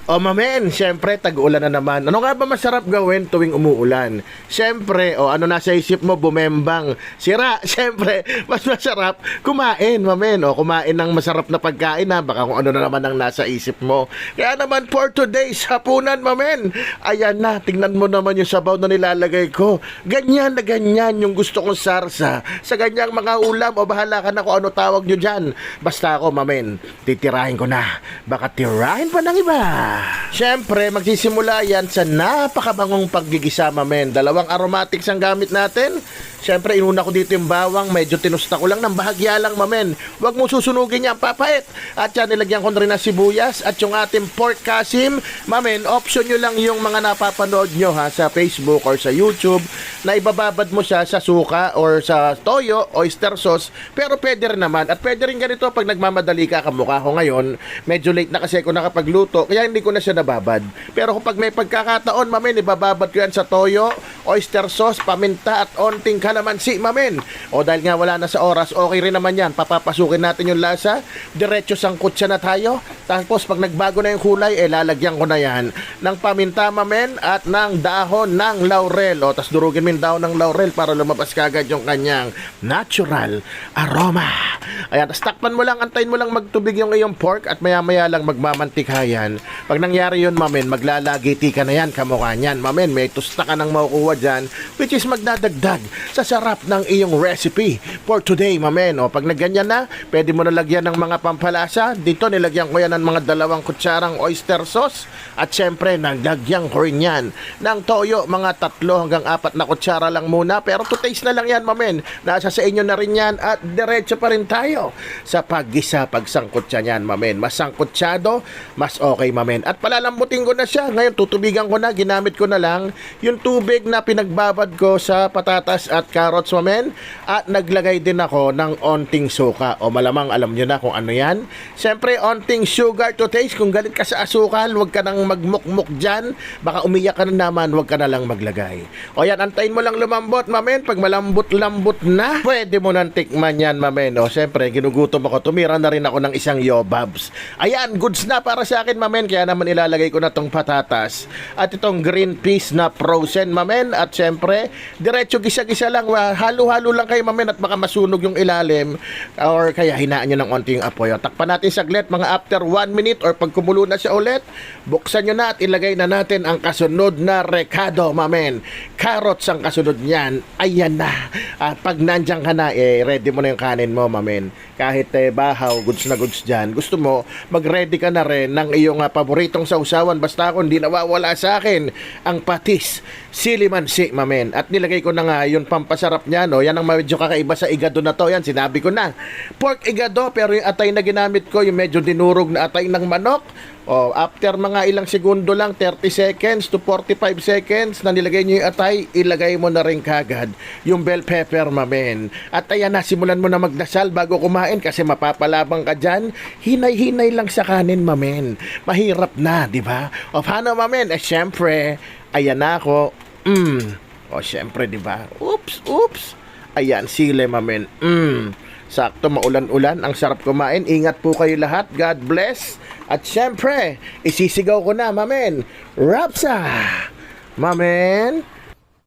O mamen, syempre tag-ulan na naman. Ano nga ba masarap gawin tuwing umuulan? Syempre, ano nasa isip mo, bumembang. Sira, syempre, mas masarap kumain, mamen. Kumain ng masarap na pagkain ha. Baka kung ano na naman ang nasa isip mo. Kaya naman for today's hapunan, mamen. Ayan na, tingnan mo naman yung sabaw na nilalagay ko. Ganyan na ganyan yung gusto kong sarsa. Sa ganyang mga ulam, o bahala ka na kung ano tawag nyo dyan. Basta ako, mamen, titirahin ko na. Baka tirahin pa ng iba. Siyempre, magsisimula yan sa napakabangong paggigisa, mamen. Dalawang aromatics ang gamit natin. Siyempre, inuna ko dito yung bawang. Medyo tinusta ko lang ng bahagya lang, mamen. Huwag mo susunugin yan, papait. At yan, nilagyan ko na rin ng sibuyas. At yung ating pork kasim, mamen, option nyo lang yung mga napapanood nyo ha, sa Facebook or sa YouTube, na ibababad mo siya sa suka or sa toyo, oyster sauce. Pero pwede rin naman. At pwede rin ganito pag nagmamadali ka, kamukha ko ngayon. Medyo late na kasi ako nakapagluto, kaya hindi ko na siya nababad. Pero kapag may pagkakataon, mamen, ibababad ko yan sa toyo, oyster sauce, paminta at onting kalamansi, mamen. O dahil nga wala na sa oras, okay rin naman yan. Papapasukin natin yung lasa. Diretso sangkot siya na tayo. Tapos pag nagbago na yung kulay, lalagyan ko na yan ng paminta, mamen, at ng dahon ng laurel. Tapos durugin mo yung dahon ng laurel para lumabas kagad yung kanyang natural aroma. Ayan, tapos takpan mo lang, antayin mo lang magtubig yung iyong pork at maya-maya lang magmamantika yan. Pag nangyari yun, mamen, maglalagiti ka na yan, kamukha niyan. Mamen, may tusta ka nang makukuha dyan, which is magdadagdag sa sarap ng iyong recipe for today, mamen. Pag nagganyan na, pwede mo na lagyan ng mga pampalasa. Dito, nilagyan ko yan ng mga 2 kutsarang oyster sauce. At syempre, naglagyan ko rin yan ng toyo, mga 3 hanggang 4 na kutsara lang muna. Pero to taste na lang yan, mamen. Nasa sa inyo na rin yan at diretso pa rin tayo sa paggisa, pagsangkot siya yan, mamen. Mas sangkotsyado, mas okay, mamen. At palalambutin ko na siya. Ngayon, tutubigan ko na, ginamit ko na lang yung tubig na pinagbabad ko sa patatas at carrots, mamen. At naglagay din ako ng onting suka. O malamang alam nyo na kung ano yan. Siyempre, onting sugar to taste. Kung galit ka sa asukal, huwag ka nang magmukmuk dyan. Baka umiyak ka na naman, huwag ka na lang maglagay. O yan, antayin mo lang lumambot, mamen. Pag malambot-lambot na, pwede mo nang tikman yan, mamen. O siyempre, ginugutom ako. Tumira na rin ako ng isang yobabs. Ayan, goods na para sa akin, mamen. Kaya naman ilalagay ko na tong patatas. At itong green peas na frozen, mamen. At siyempre, diretso gisa-gisa lang. Halo-halo lang kayo, mamen. At baka masunog yung ilalim. Or kaya hinaan nyo ng onting apoy. O, takpan natin saglit, mga after 1 minute or pag kumulo na siya ulit, buksan nyo na at ilagay na natin ang kasunod na rekado, mamen. Carrots ang kasunod niyan. Ayan na. Pag nandyan ka na, ready mo na yung kanin mo, mamen. Kahit bahaw, goods na goods dyan. Gusto mo, mag-ready ka na rin ng iyong paboritong sausawan. Basta ako, hindi nawawala sa akin ang patis, silimansi, mamen. At nilagay ko na nga yung pampasarap niya, no? Yan ang medyo kakaiba sa igado na to. Yan, sinabi ko na. Pork igado, pero yung atay na ginamit ko, yung medyo dinurog na atay ng manok. After mga ilang segundo lang, 30 seconds to 45 seconds na nilagay nyo yung atay, ilagay mo na rin kagad yung bell pepper, mamen. At ayan na, simulan mo na magdasal bago kumain kasi mapapalabang ka dyan. Hinay-hinay lang sa kanin, mamen. Mahirap na, di ba? Paano, mamen? Syempre, ayan na ako. Syempre, di ba? Oops. Ayan, sile, mamen. Sakto, maulan-ulan. Ang sarap kumain. Ingat po kayo lahat. God bless. At syempre, isisigaw ko na, mamen. Rapsa! Mamen.